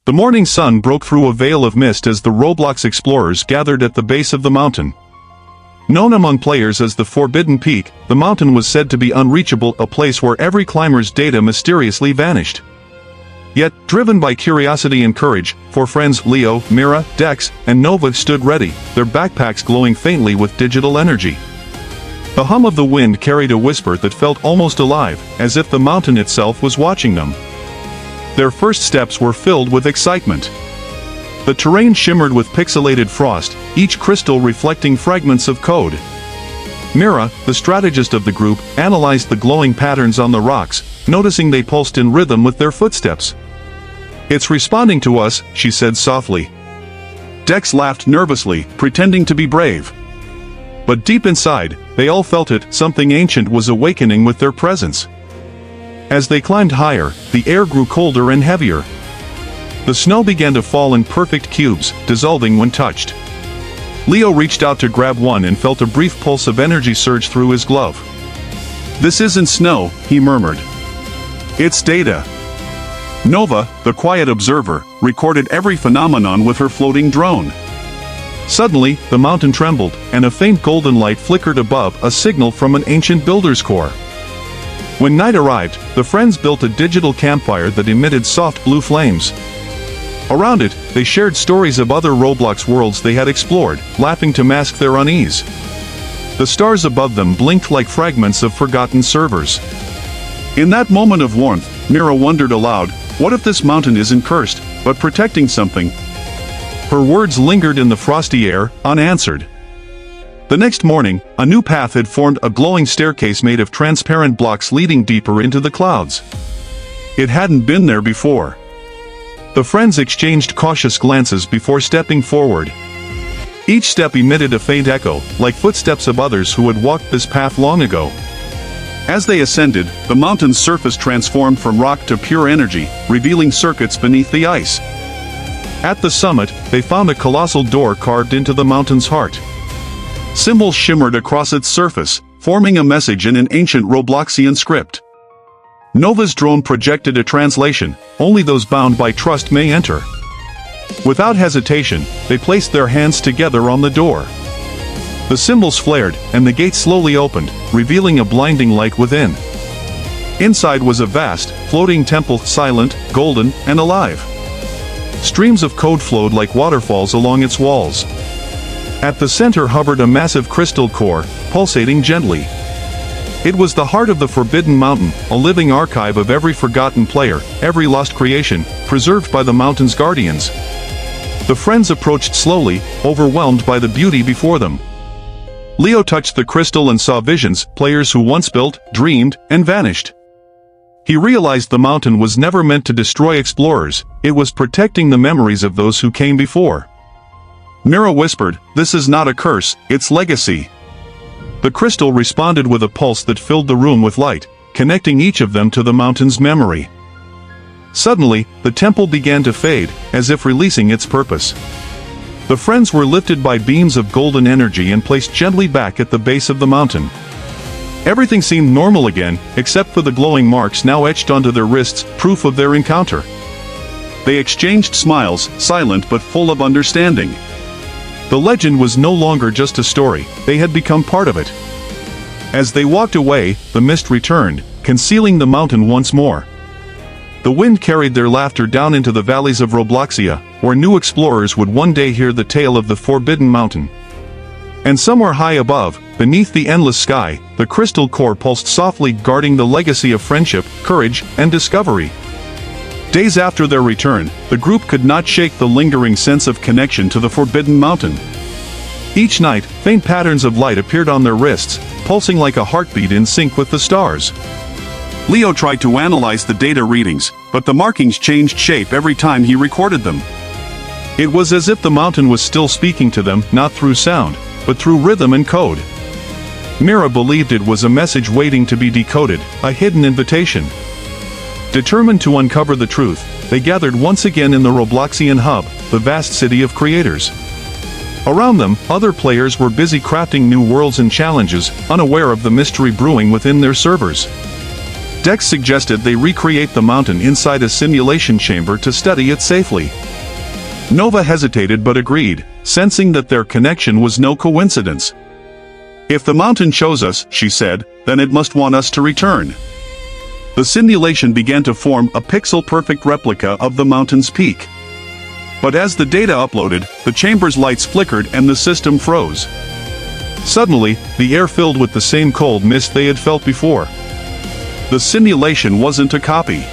The morning sun broke through a veil of mist as the Roblox explorers gathered at the base of the mountain. Known among players as the Forbidden Peak, the mountain was said to be unreachable, a place where every climber's data mysteriously vanished. Yet, driven by curiosity and courage, four friends Leo, Mira, Dex, and Nova stood ready, their backpacks glowing faintly with digital energy. The hum of the wind carried a whisper that felt almost alive, as if the mountain itself was watching them. Their first steps were filled with excitement. The terrain shimmered with pixelated frost, each crystal reflecting fragments of code. Mira, the strategist of the group, analyzed the glowing patterns on the rocks, noticing they pulsed in rhythm with their footsteps. "It's responding to us," she said softly. Dex laughed nervously, pretending to be brave. But deep inside, they all felt it, something ancient was awakening with their presence. As they climbed higher, the air grew colder and heavier. The snow began to fall in perfect cubes, dissolving when touched. Leo reached out to grab one and felt a brief pulse of energy surge through his glove. "This isn't snow," he murmured. "It's data." Nova, the quiet observer, recorded every phenomenon with her floating drone. Suddenly, the mountain trembled, and a faint golden light flickered above, a signal from an ancient builder's core. When night arrived, the friends built a digital campfire that emitted soft blue flames. Around it, they shared stories of other Roblox worlds they had explored, laughing to mask their unease. The stars above them blinked like fragments of forgotten servers. In that moment of warmth, Mira wondered aloud, what if this mountain isn't cursed, but protecting something? Her words lingered in the frosty air, unanswered. The next morning, a new path had formed, a glowing staircase made of transparent blocks leading deeper into the clouds. It hadn't been there before. The friends exchanged cautious glances before stepping forward. Each step emitted a faint echo, like footsteps of others who had walked this path long ago. As they ascended, the mountain's surface transformed from rock to pure energy, revealing circuits beneath the ice. At the summit, they found a colossal door carved into the mountain's heart. Symbols shimmered across its surface, forming a message in an ancient Robloxian script. Nova's drone projected a translation, "Only those bound by trust may enter." Without hesitation, they placed their hands together on the door. The symbols flared, and the gate slowly opened, revealing a blinding light within. Inside was a vast, floating temple, silent, golden, and alive. Streams of code flowed like waterfalls along its walls. At the center hovered a massive crystal core, pulsating gently. It was the heart of the Forbidden Mountain, a living archive of every forgotten player, every lost creation, preserved by the mountain's guardians. The friends approached slowly, overwhelmed by the beauty before them. Leo touched the crystal and saw visions, players who once built, dreamed, and vanished. He realized the mountain was never meant to destroy explorers, it was protecting the memories of those who came before. Mira whispered, "This is not a curse, it's legacy." The crystal responded with a pulse that filled the room with light, connecting each of them to the mountain's memory. Suddenly, the temple began to fade, as if releasing its purpose. The friends were lifted by beams of golden energy and placed gently back at the base of the mountain. Everything seemed normal again, except for the glowing marks now etched onto their wrists, proof of their encounter. They exchanged smiles, silent but full of understanding. The legend was no longer just a story, they had become part of it. As they walked away, the mist returned, concealing the mountain once more. The wind carried their laughter down into the valleys of Robloxia, where new explorers would one day hear the tale of the Forbidden Mountain. And somewhere high above, beneath the endless sky, the crystal core pulsed softly, guarding the legacy of friendship, courage, and discovery. Days after their return, the group could not shake the lingering sense of connection to the Forbidden Mountain. Each night, faint patterns of light appeared on their wrists, pulsing like a heartbeat in sync with the stars. Leo tried to analyze the data readings, but the markings changed shape every time he recorded them. It was as if the mountain was still speaking to them, not through sound, but through rhythm and code. Mira believed it was a message waiting to be decoded, a hidden invitation. Determined to uncover the truth, they gathered once again in the Robloxian hub, the vast city of creators. Around them, other players were busy crafting new worlds and challenges, unaware of the mystery brewing within their servers. Dex suggested they recreate the mountain inside a simulation chamber to study it safely. Nova hesitated but agreed, sensing that their connection was no coincidence. "If the mountain chose us," she said, "then it must want us to return." The simulation began to form a pixel-perfect replica of the mountain's peak. But as the data uploaded, the chamber's lights flickered and the system froze. Suddenly, the air filled with the same cold mist they had felt before. The simulation wasn't a copy.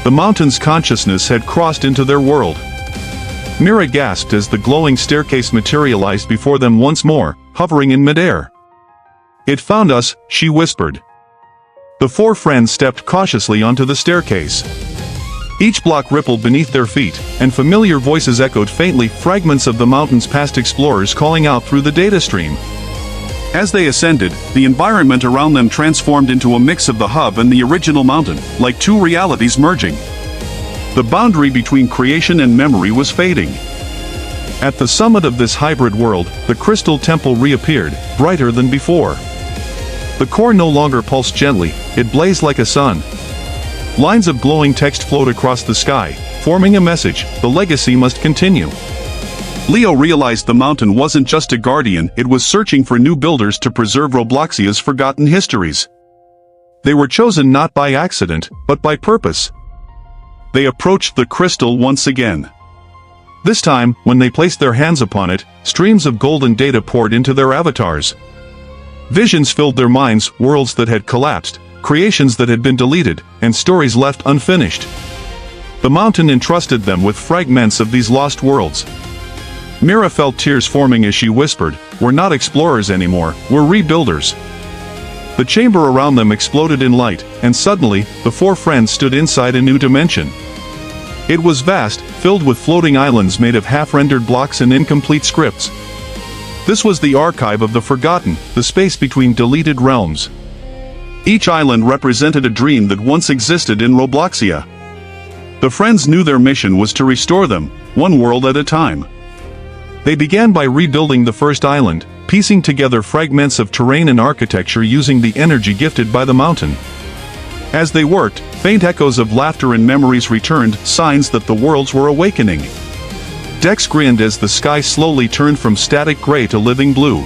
The mountain's consciousness had crossed into their world. Mira gasped as the glowing staircase materialized before them once more, hovering in midair. "It found us," she whispered. The four friends stepped cautiously onto the staircase. Each block rippled beneath their feet, and familiar voices echoed faintly, fragments of the mountain's past explorers calling out through the data stream. As they ascended, the environment around them transformed into a mix of the hub and the original mountain, like two realities merging. The boundary between creation and memory was fading. At the summit of this hybrid world, the crystal temple reappeared, brighter than before. The core no longer pulsed gently, it blazed like a sun. Lines of glowing text flowed across the sky, forming a message: the legacy must continue. Leo realized the mountain wasn't just a guardian, it was searching for new builders to preserve Robloxia's forgotten histories. They were chosen not by accident, but by purpose. They approached the crystal once again. This time, when they placed their hands upon it, streams of golden data poured into their avatars. Visions filled their minds, worlds that had collapsed, creations that had been deleted, and stories left unfinished. The mountain entrusted them with fragments of these lost worlds. Mira felt tears forming as she whispered, "We're not explorers anymore, we're rebuilders." The chamber around them exploded in light, and suddenly, the four friends stood inside a new dimension. It was vast, filled with floating islands made of half-rendered blocks and incomplete scripts. This was the archive of the forgotten, the space between deleted realms. Each island represented a dream that once existed in Robloxia. The friends knew their mission was to restore them, one world at a time. They began by rebuilding the first island, piecing together fragments of terrain and architecture using the energy gifted by the mountain. As they worked, faint echoes of laughter and memories returned, signs that the worlds were awakening. Dex grinned as the sky slowly turned from static gray to living blue.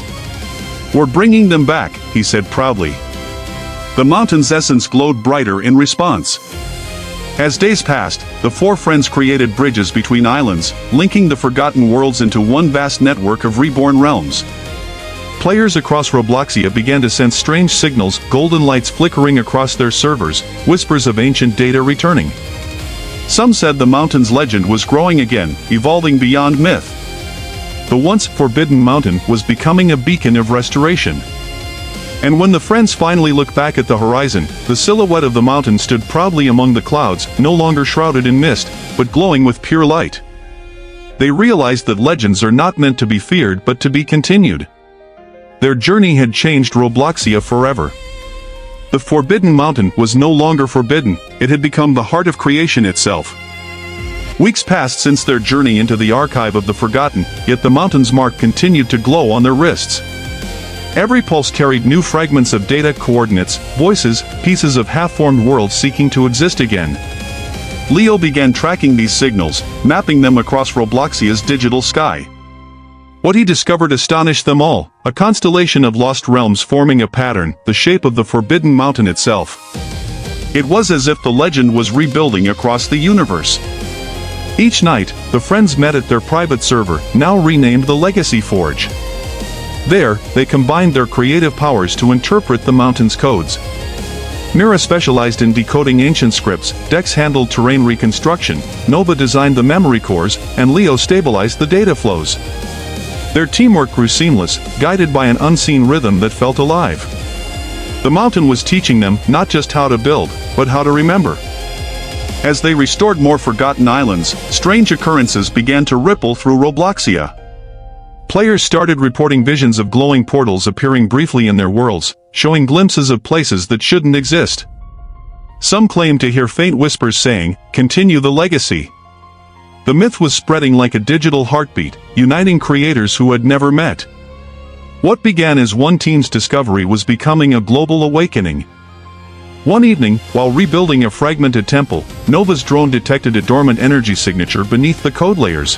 "We're bringing them back," he said proudly. The mountain's essence glowed brighter in response. As days passed, the four friends created bridges between islands, linking the forgotten worlds into one vast network of reborn realms. Players across Robloxia began to sense strange signals, golden lights flickering across their servers, whispers of ancient data returning. Some said the mountain's legend was growing again, evolving beyond myth. The once forbidden mountain was becoming a beacon of restoration. And when the friends finally looked back at the horizon, the silhouette of the mountain stood proudly among the clouds, no longer shrouded in mist, but glowing with pure light. They realized that legends are not meant to be feared but to be continued. Their journey had changed Robloxia forever. The Forbidden Mountain was no longer forbidden, it had become the heart of creation itself. Weeks passed since their journey into the archive of the forgotten, yet the mountain's mark continued to glow on their wrists. Every pulse carried new fragments of data, coordinates, voices, pieces of half-formed worlds seeking to exist again. Leo began tracking these signals, mapping them across Robloxia's digital sky. What he discovered astonished them all, a constellation of lost realms forming a pattern, the shape of the Forbidden Mountain itself. It was as if the legend was rebuilding across the universe. Each night, the friends met at their private server, now renamed the Legacy Forge. There, they combined their creative powers to interpret the mountain's codes. Mira specialized in decoding ancient scripts, Dex handled terrain reconstruction, Nova designed the memory cores, and Leo stabilized the data flows. Their teamwork grew seamless, guided by an unseen rhythm that felt alive. The mountain was teaching them not just how to build, but how to remember. As they restored more forgotten islands, strange occurrences began to ripple through Robloxia. Players started reporting visions of glowing portals appearing briefly in their worlds, showing glimpses of places that shouldn't exist. Some claimed to hear faint whispers saying, "Continue the legacy." The myth was spreading like a digital heartbeat, uniting creators who had never met. What began as one team's discovery was becoming a global awakening. One evening, while rebuilding a fragmented temple, Nova's drone detected a dormant energy signature beneath the code layers.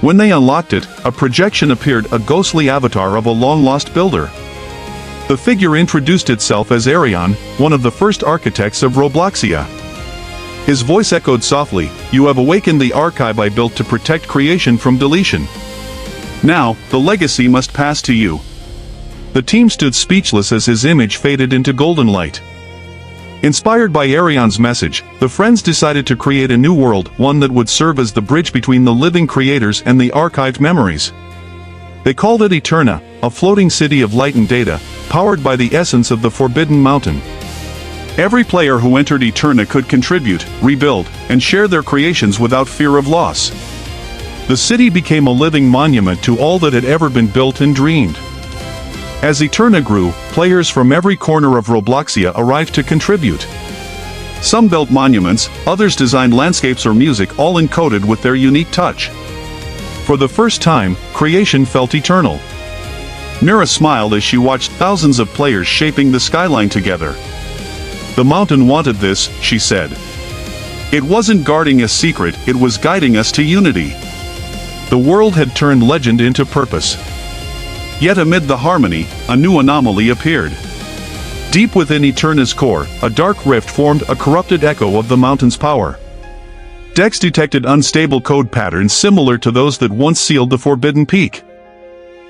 When they unlocked it, a projection appeared, a ghostly avatar of a long-lost builder. The figure introduced itself as Arion, one of the first architects of Robloxia. His voice echoed softly, "You have awakened the archive I built to protect creation from deletion. Now, the legacy must pass to you." The team stood speechless as his image faded into golden light. Inspired by Arion's message, the friends decided to create a new world, one that would serve as the bridge between the living creators and the archived memories. They called it Eterna, a floating city of light and data, powered by the essence of the Forbidden Mountain. Every player who entered Eterna could contribute, rebuild, and share their creations without fear of loss. The city became a living monument to all that had ever been built and dreamed. As Eterna grew, players from every corner of Robloxia arrived to contribute. Some built monuments, others designed landscapes or music, all encoded with their unique touch. For the first time, creation felt eternal. Mira smiled as she watched thousands of players shaping the skyline together. "The mountain wanted this," she said. "It wasn't guarding a secret, it was guiding us to unity." The world had turned legend into purpose. Yet amid the harmony, a new anomaly appeared. Deep within Eterna's core, a dark rift formed, a corrupted echo of the mountain's power. Dex detected unstable code patterns similar to those that once sealed the Forbidden Peak.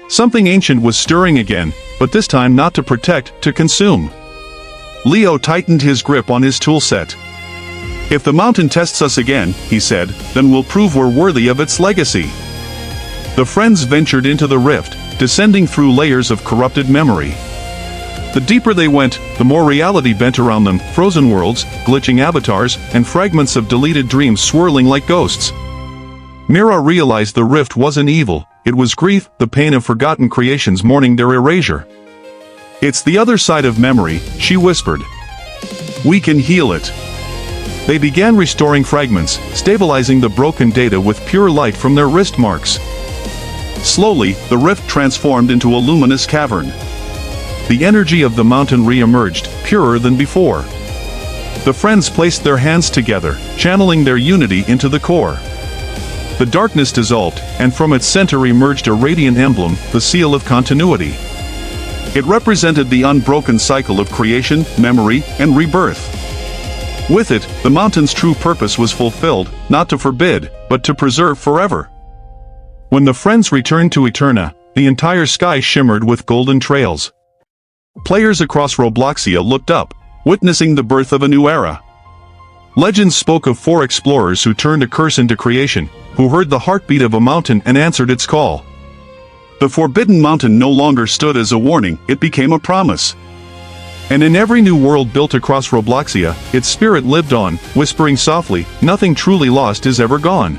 Something ancient was stirring again, but this time not to protect, to consume. Leo tightened his grip on his toolset. "If the mountain tests us again," he said, "then we'll prove we're worthy of its legacy." The friends ventured into the rift, descending through layers of corrupted memory. The deeper they went, the more reality bent around them, frozen worlds, glitching avatars, and fragments of deleted dreams swirling like ghosts. Mira realized the rift wasn't evil, it was grief, the pain of forgotten creations mourning their erasure. "It's the other side of memory," she whispered. "We can heal it." They began restoring fragments, stabilizing the broken data with pure light from their wrist marks. Slowly, the rift transformed into a luminous cavern. The energy of the mountain re-emerged, purer than before. The friends placed their hands together, channeling their unity into the core. The darkness dissolved, and from its center emerged a radiant emblem, the seal of continuity. It represented the unbroken cycle of creation, memory, and rebirth. With it, the mountain's true purpose was fulfilled, not to forbid, but to preserve forever. When the friends returned to Eterna, the entire sky shimmered with golden trails. Players across Robloxia looked up, witnessing the birth of a new era. Legends spoke of 4 explorers who turned a curse into creation, who heard the heartbeat of a mountain and answered its call. The Forbidden Mountain no longer stood as a warning, it became a promise. And in every new world built across Robloxia, its spirit lived on, whispering softly, "Nothing truly lost is ever gone."